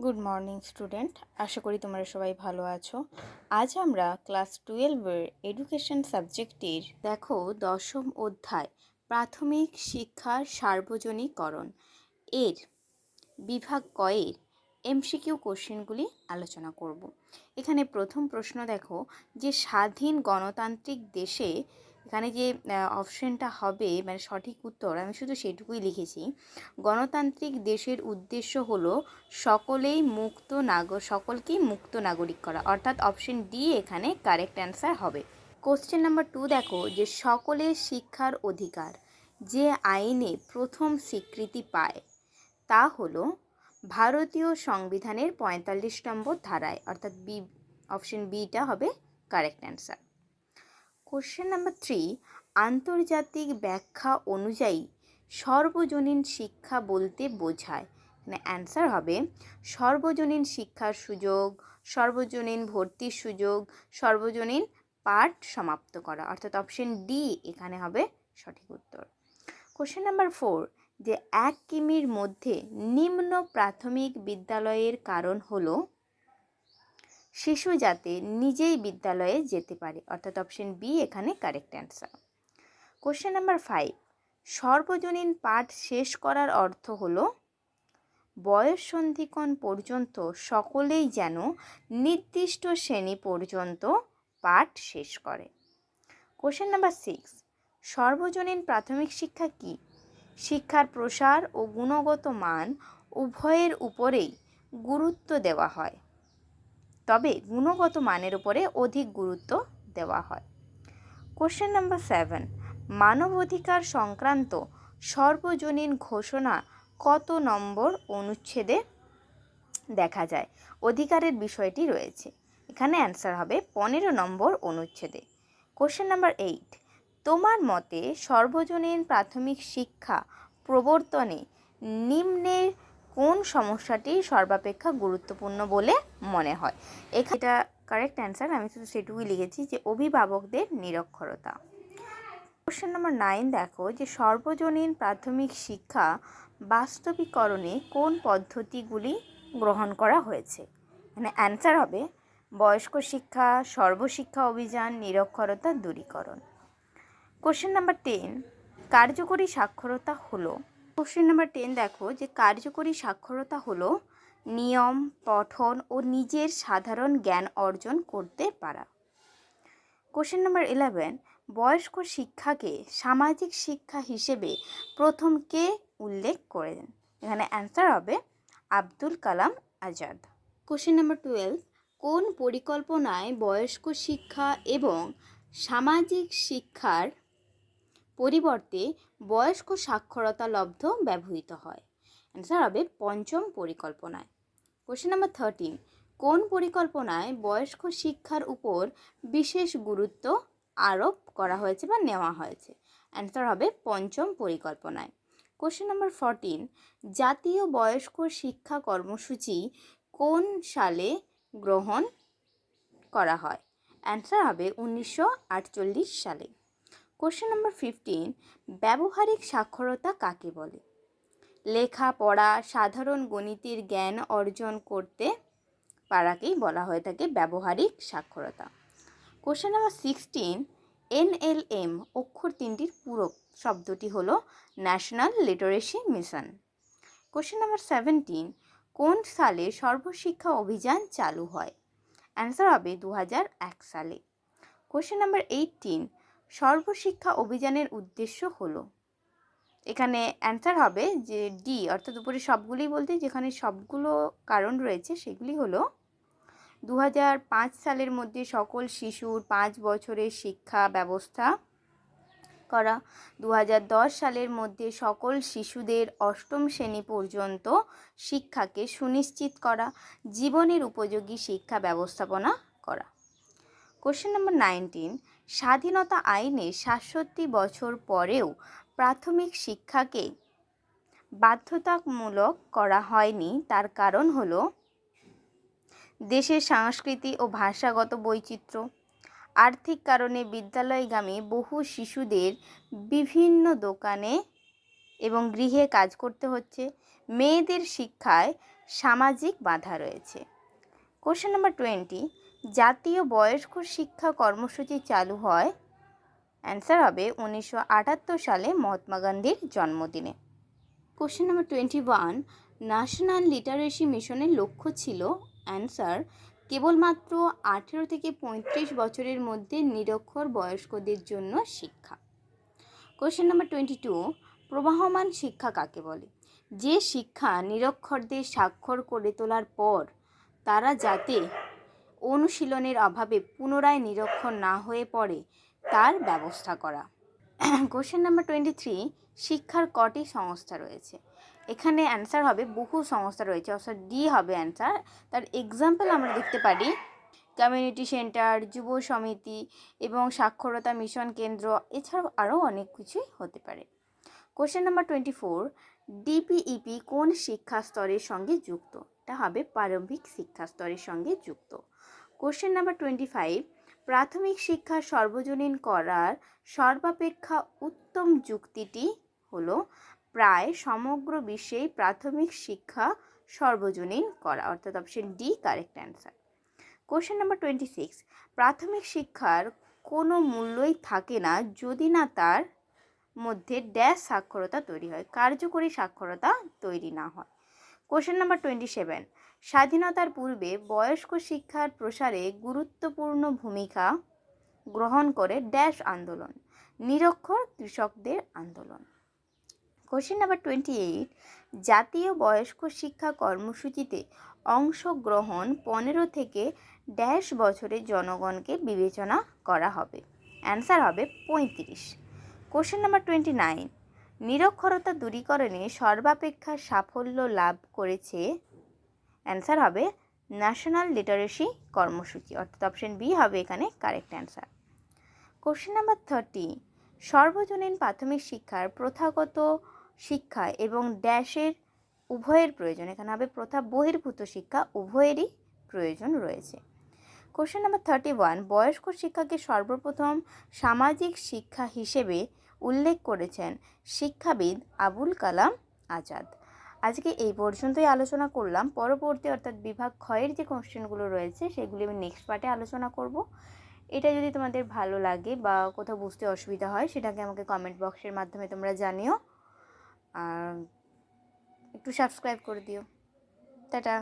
Good morning student, আশা করি তোমরা সবাই ভালো আছো। আজ আমরা ক্লাস 12-এর এডুকেশন সাবজেক্টের দেখো 10ম অধ্যায় প্রাথমিক শিক্ষার সার্বজনীকরণ এর বিভাগ কয়ের এমসিকিউ কোশ্চেনগুলি আলোচনা করব। এখানে প্রথম প্রশ্ন দেখো যে স্বাধীন গণতান্ত্রিক দেশে, এখানে যে অপশনটা হবে মানে সঠিক উত্তর আমি শুধু সেটুকুই লিখেছি। গণতান্ত্রিক দেশের উদ্দেশ্য হলো সকলকেই মুক্ত নাগরিক করা, অর্থাৎ অপশন ডি এখানে কারেক্ট অ্যান্সার হবে। কোশ্চেন নাম্বার 2 দেখো যে সকলের শিক্ষার অধিকার যে আইনে প্রথম স্বীকৃতি পায় তা হলো ভারতীয় সংবিধানের 45 নম্বর ধারায়, অর্থাৎ বি, অপশন বিটা হবে কারেক্ট অ্যান্সার। কোশ্চেন নাম্বার 3 আন্তর্জাতিক ব্যাখ্যা অনুযায়ী সর্বজনীন শিক্ষা বলতে বোঝায়, মানে অ্যান্সার হবে সর্বজনীন শিক্ষার সুযোগ, সর্বজনীন ভর্তির সুযোগ, সর্বজনীন পাঠ সমাপ্ত করা, অর্থাৎ অপশন ডি এখানে হবে সঠিক উত্তর। কোশ্চেন নাম্বার 4 যে 1 কিমির মধ্যে নিম্ন প্রাথমিক বিদ্যালয়ের কারণ হলো শিশু যাতে নিজেই বিদ্যালয়ে যেতে পারে, অর্থাৎ অপশন বি এখানে কারেক্ট অ্যান্সার। কোশ্চেন নাম্বার 5 সর্বজনীন পাঠ শেষ করার অর্থ হলো বয়ঃসন্ধিক্ষণ পর্যন্ত সকলেই যেন নির্দিষ্ট শ্রেণী পর্যন্ত পাঠ শেষ করে। কোশ্চেন নাম্বার 6 সর্বজনীন প্রাথমিক শিক্ষা কি? শিক্ষার প্রসার ও গুণগত মান উভয়ের উপরেই গুরুত্ব দেওয়া হয়, তবে গুণগত মানের উপরে অধিক গুরুত্ব দেওয়া হয়। কোশ্চেন নাম্বার 7 মানবাধিকার সংক্রান্ত সর্বজনীন ঘোষণা কত নম্বর অনুচ্ছেদে দেখা যায়? অধিকারের বিষয়টি রয়েছে, এখানে অ্যান্সার হবে 15 নম্বর অনুচ্ছেদে। কোশ্চেন নাম্বার 8 তোমার মতে সর্বজনীন প্রাথমিক শিক্ষা প্রবর্তনে নিম্নের কোন সমস্যাটি সর্বাপেক্ষা গুরুত্বপূর্ণ বলে মনে হয়? এটা কারেক্ট অ্যান্সার, আমি শুধু সেটুকুই লিখেছি যে অভিভাবকদের নিরক্ষরতা। কোশ্চেন নাম্বার 9 দেখো যে সর্বজনীন প্রাথমিক শিক্ষা বাস্তবিকরণে কোন পদ্ধতিগুলি গ্রহণ করা হয়েছে? মানে অ্যান্সার হবে বয়স্ক শিক্ষা, সর্বশিক্ষা অভিযান, নিরক্ষরতা দূরীকরণ। কোশ্চেন নাম্বার 10 কার্যকরী সাক্ষরতা হলো, কোশ্চেন নাম্বার 10 দেখো যে কার্যকরী সাক্ষরতা হলো নিয়ম, পঠন ও নিজের সাধারণ জ্ঞান অর্জন করতে পারা। কোশ্চেন নাম্বার 11 বয়স্ক শিক্ষাকে সামাজিক শিক্ষা হিসেবে প্রথম কে উল্লেখ করেন? এখানে অ্যান্সার হবে আব্দুল কালাম আজাদ। কোশ্চেন নাম্বার 12 কোন পরিকল্পনায় বয়স্ক শিক্ষা এবং সামাজিক শিক্ষার পরিবর্তে বয়স্ক সাক্ষরতা লব্ধ ব্যবহৃত হয়? অ্যান্সার হবে পঞ্চম পরিকল্পনায়। কোশ্চেন নাম্বার 13 কোন পরিকল্পনায় বয়স্ক শিক্ষার উপর বিশেষ গুরুত্ব আরোপ করা হয়েছে বা নেওয়া হয়েছে? অ্যান্সার হবে পঞ্চম পরিকল্পনায়। কোশ্চেন নাম্বার 14 জাতীয় বয়স্ক শিক্ষা কর্মসূচি কোন সালে গ্রহণ করা হয়? অ্যান্সার হবে 1948 সালে। কোশ্চেন নাম্বার 15 ব্যবহারিক সাক্ষরতা কাকে বলে? লেখাপড়া, সাধারণ গণিতের জ্ঞান অর্জন করতে পারাকেই বলা হয়ে থাকে ব্যবহারিক সাক্ষরতা। কোশ্চেন নাম্বার 16 NLM অক্ষর তিনটির পুরো শব্দটি হলো national literacy mission. Question number 17 কোন সালে সর্বশিক্ষা অভিযান চালু হয়? অ্যান্সার হবে 2001 সালে। কোশ্চেন নাম্বার 18 সর্বশিক্ষা অভিযানের উদ্দেশ্য হলো, এখানে অ্যান্সার হবে যে ডি, অর্থাৎ উপরে সবগুলি বলতে যেখানে সবগুলো কারণ রয়েছে সেগুলি হলো 2005 সালের মধ্যে সকল শিশুর 5 বছরের শিক্ষা ব্যবস্থা করা, 2010 সালের মধ্যে সকল শিশুদের 8ম শ্রেণী পর্যন্ত শিক্ষাকে সুনিশ্চিত করা, জীবনের উপযোগী শিক্ষা ব্যবস্থাপনা করা। কোশ্চেন নাম্বার 19 স্বাধীনতা আইনে 67 বছর পরেও প্রাথমিক শিক্ষাকে বাধ্যতামূলক করা হয়নি, তার কারণ হলো দেশের সংস্কৃতি ও ভাষাগত বৈচিত্র্য, আর্থিক কারণে বিদ্যালয়গামী বহু শিশুদের বিভিন্ন দোকানে এবং গৃহে কাজ করতে হচ্ছে, মেয়েদের শিক্ষায় সামাজিক বাধা রয়েছে? কোশ্চেন নাম্বার 20, জাতীয় বয়স্ক শিক্ষা কর্মসূচি চালু হয়? অ্যান্সার হবে 1978 সালে মহাত্মা গান্ধীর জন্মদিনে। কোশ্চেন নাম্বার 21, ন্যাশনাল লিটারেসি মিশনের লক্ষ্য ছিল? অ্যান্সার কেবলমাত্র 18 থেকে 35 বছরের মধ্যে নিরক্ষর বয়স্কদের জন্য শিক্ষা। কোশ্চেন নাম্বার 22, প্রবাহমান শিক্ষা কাকে বলে? যে শিক্ষা নিরক্ষরদের স্বাক্ষর করে তোলার পর তারা যাতে অনুশীলনের অভাবে পুনরায় নিরক্ষর না হয়ে পড়ে তার ব্যবস্থা করা। কোশ্চেন নাম্বার 23, শিক্ষার কটি সংস্থা রয়েছে? এখানে অ্যান্সার হবে বহু সংস্থা রয়েছে, অর্থাৎ ডি হবে অ্যান্সার। তার এক্সাম্পল আমরা দেখতে পারি কমিউনিটি সেন্টার, যুব সমিতি এবং সাক্ষরতা মিশন কেন্দ্র, এছাড়াও আরও অনেক কিছুই হতে পারে। কোশ্চেন নাম্বার 24, ডিপিইপি কোন শিক্ষা স্তরের সঙ্গে যুক্ত? এটা হবে প্রারম্ভিক শিক্ষা স্তরের সঙ্গে যুক্ত। কোশ্চেন নাম্বার 25, প্রাথমিক শিক্ষা সর্বজনীন করার সর্বাপেক্ষা উত্তম যুক্তিটি হলো প্রায় সমগ্র বিশ্বেই প্রাথমিক শিক্ষা সর্বজনীন করা, অর্থাৎ option D correct answer. Question number 26, প্রাথমিক শিক্ষার কোনো মূল্যই থাকে না যদি না তার মধ্যে ড্যাশ সাক্ষরতা তৈরি হয়, কার্যকরী সাক্ষরতা তৈরি না হয়। কোশ্চেন নাম্বার 27, স্বাধীনতার পূর্বে বয়স্ক শিক্ষার প্রসারে গুরুত্বপূর্ণ ভূমিকা গ্রহণ করে ড্যাশ আন্দোলন, নিরক্ষর কৃষকদের আন্দোলন। কোশ্চেন নাম্বার 28, জাতীয় বয়স্ক শিক্ষা কর্মসূচিতে অংশগ্রহণ 15 থেকে ড্যাশ বছরের জনগণকে বিবেচনা করা হবে? অ্যান্সার হবে 35। কোশ্চেন নাম্বার 29, নিরক্ষরতা দূরীকরণে সর্বাপেক্ষা সাফল্য লাভ করেছে? অ্যান্সার হবে ন্যাশনাল লিটারেসি কর্মসূচি, অর্থাৎ অপশন বি হবে এখানে কারেক্ট অ্যান্সার। কোশ্চেন নাম্বার 30, সর্বজনীন প্রাথমিক শিক্ষার প্রথাগত শিক্ষা এবং ড্যাশের উভয়ের প্রয়োজন? এখানে হবে প্রথা বহির্ভূত শিক্ষা, উভয়েরই প্রয়োজন রয়েছে। কোশ্চেন নাম্বার 31, বয়স্ক শিক্ষাকে সর্বপ্রথম সামাজিক শিক্ষা হিসেবে উল্লেখ করেছেন শিক্ষাবিদ আবুল কালাম আজাদ। আজকে এই পর্যন্তই আলোচনা করলাম। পরবর্তী অর্থাৎ বিভাগ ক্ষয়ের যে কোশ্চেনগুলো রয়েছে সেগুলি আমি নেক্সট পার্টে আলোচনা করব। এটা যদি তোমাদের ভালো লাগে বা কোথাও বুঝতে অসুবিধা হয় সেটাকে আমাকে কমেন্ট বক্সের মাধ্যমে তোমরা জানিও, আর একটু সাবস্ক্রাইব করে দিও। টাটা।